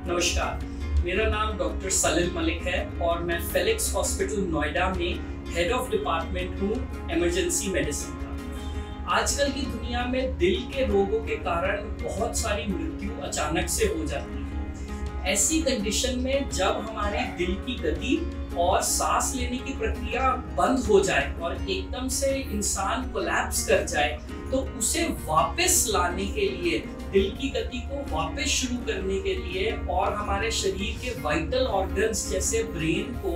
नमस्कार, मेरा नाम डॉक्टर सलील मलिक है और मैं फेलिक्स हॉस्पिटल नोएडा में हेड ऑफ डिपार्टमेंट हूँ इमरजेंसी मेडिसिन का। आजकल की दुनिया में दिल के रोगों के कारण बहुत सारी मृत्यु अचानक से हो जाती है। ऐसी कंडीशन में जब हमारे दिल की गति और सांस लेने की प्रक्रिया बंद हो जाए और एकदम से इंसान कोलैप्स कर जाए, तो उसे वापस लाने के लिए, दिल की गति को वापस शुरू करने के लिए और हमारे शरीर के वाइटल ऑर्गन्स जैसे ब्रेन को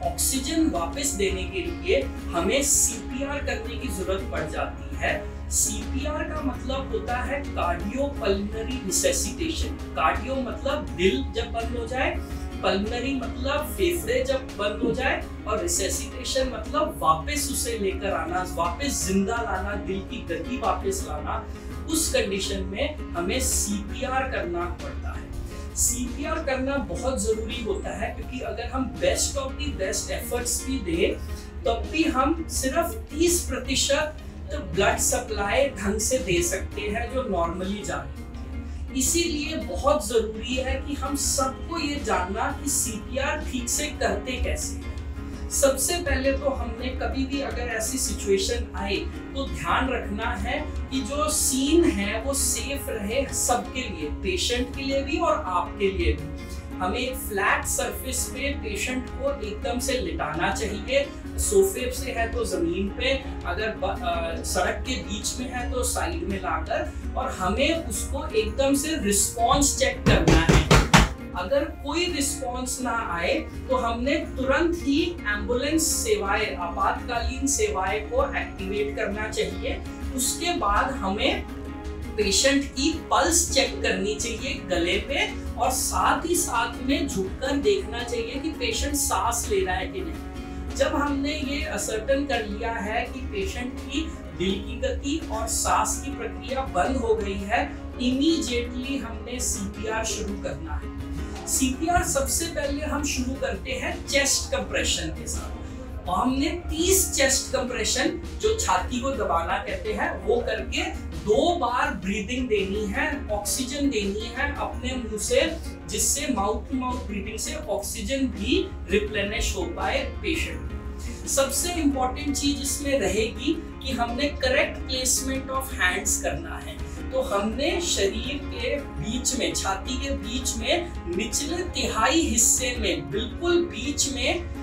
ऑक्सीजन वापस देने के लिए हमें सीपीआर करने की जरूरत पड़ जाती है। सीपीआर का मतलब होता है कार्डियोपल्मोनरी रिससिटेशन। कार्डियो मतलब दिल जब बंद हो जाए, पल्मोनरी मतलब फेफड़े जब बंद हो जाए, और रिससिटेशन मतलब वापस उसे लेकर आना, वापस जिंदा लाना, दिल की गति वापस लाना। उस कंडीशन में हमें सीपीआर करना पड़ता है। सीपीआर करना बहुत जरूरी होता है क्योंकि अगर हम best of the best efforts भी दें तब भी हम सिर्फ 30% तो ब्लड सप्लाई ढंग से दे सकते हैं जो नॉर्मली जाती है। इसीलिए बहुत जरूरी है कि हम सबको ये जानना कि सीपीआर ठीक से करते कैसे हैं। सबसे पहले तो हमने कभी भी अगर ऐसी सिचुएशन आए तो ध्यान रखना है कि जो सीन है वो सेफ रहे सबके लिए, पेशेंट के लिए भी और आपके लिए भी। हमें एक फ्लैट सरफेस पे पेशेंट को एकदम से लिटाना चाहिए। सोफे से है तो जमीन पे, अगर सड़क के बीच में है तो साइड में लाकर, और हमें उसको एकदम से रिस्पॉन्स चेक करना है। अगर कोई रिस्पॉन्स ना आए तो हमने तुरंत ही एम्बुलेंस सेवाएं, आपातकालीन सेवाएं को एक्टिवेट करना चाहिए। उसके बाद हमें पेशेंट की पल्स चेक करनी चाहिए गले पे, और साथ ही साथ में झुककर देखना चाहिए कि पेशेंट सांस ले रहा है कि नहीं। जब हमने ये असर्टन कर लिया है कि पेशेंट की दिल की गति और सांस की प्रक्रिया बंद हो गई है, इमीडिएटली हमने सीपीआर शुरू करना है। सीपीआर सबसे पहले हम शुरू करते हैं चेस्ट कंप्रेशन के साथ, और हमने 30 चेस्ट कंप्रेशन, जो छाती को दबाना कहते हैं, वो करके 2 बार ब्रीदिंग देनी है, ऑक्सीजन देनी है अपने मुंह से, जिससे माउथ टू माउथ ब्रीदिंग से ऑक्सीजन भी रिप्लेनिश हो पाए पेशेंट। सबसे इंपॉर्टेंट चीज इसमें रहेगी कि हमने करेक्ट प्लेसमेंट ऑफ हैंड्स करना है। तो हमने शरीर के बीच में, छाती के बीच में, निचले तिहाई हिस्से में, बिल्कुल बीच में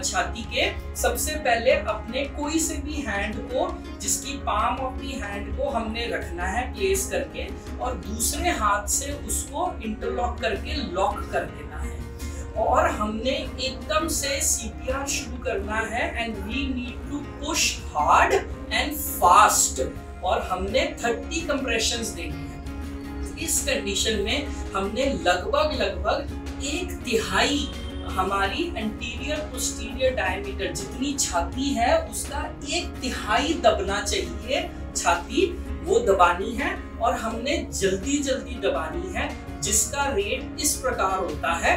छाती के, सबसे पहले अपने कोई से भी हैंड को, जिसकी पाम ऑफ दी हैंड को हमने रखना है प्लेस करके, और दूसरे हाथ से उसको इंटरलॉक करके लॉक कर देना है। और हमने एकदम से सीपीआर शुरू करना है, and we need to push hard and fast, और हमने 30 कंप्रेशंस देनी है। इस कंडीशन में हमने लगभग 1/3 हमारी एंटीरियर पोस्टीरियर डायमीटर, जितनी छाती है उसका 1/3 दबना चाहिए छाती, वो दबानी है, और हमने जल्दी दबानी है, जिसका रेट इस प्रकार होता है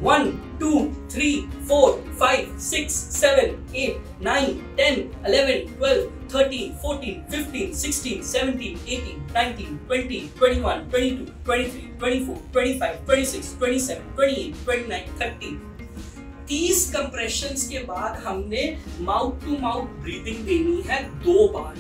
1 2 3 4 5 6 7 8 9 10 11 12 13 14 15 16 17 18 19 20 21 22 23 24 25 26 27 28 29 30। 30 कंप्रेशंस के बाद हमने माउथ टू माउथ ब्रीदिंग देनी है 2 बार,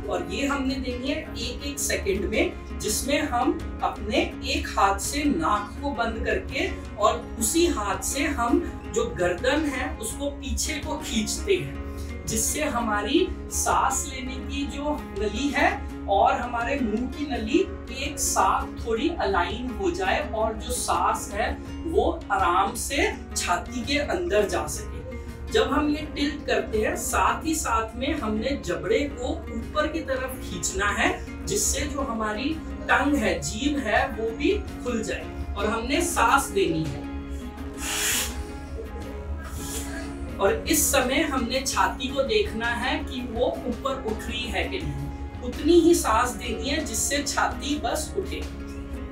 और ये हमने देनी है 1-1 सेकेंड में, जिसमें हम अपने एक हाथ से नाक को बंद करके और उसी हाथ से हम जो गर्दन है उसको पीछे को खींचते हैं, जिससे हमारी सांस लेने की जो नली है और हमारे मुंह की नली एक साथ थोड़ी अलाइन हो जाए, और जो सांस है वो आराम से छाती के अंदर जा सके। जब हम ये टिल्ट करते हैं, साथ ही साथ में हमने जबड़े को ऊपर की तरफ खींचना है, जिससे जो हमारी टंग है, जीभ है, वो भी खुल जाए, और हमने सांस देनी है। और इस समय हमने छाती को देखना है कि वो ऊपर उठ रही है कि नहीं, उतनी ही सांस देनी है जिससे छाती बस उठे।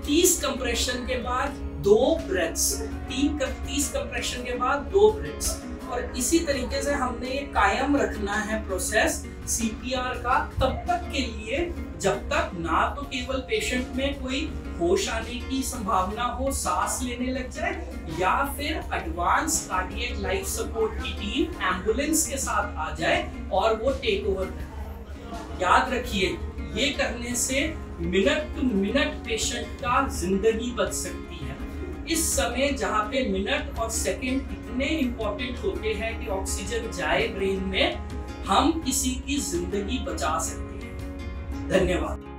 30 कंप्रेशन के बाद 2 ब्रेथ्स, 30 कंप्रेशन के बाद 2 ब्रेथ्स, और इसी तरीके से हमने ये कायम रखना है प्रोसेस सीपीआर का तब तक के लिए जब तक ना तो केवल पेशेंट में कोई होश आने की संभावना हो, सांस लेने लग जाए, या फिर एडवांस कार्डियक लाइफ सपोर्ट की टीम एम्बुलेंस के साथ आ जाए और वो टेक ओवर करे। याद रखिए, ये करने से मिनट टू मिनट पेशेंट का जिंदगी बच सकती है। इस समय जहाँ पे मिनट और सेकंड इतने इंपॉर्टेंट होते हैं कि ऑक्सीजन जाए ब्रेन में, हम किसी की जिंदगी बचा सकते हैं। धन्यवाद।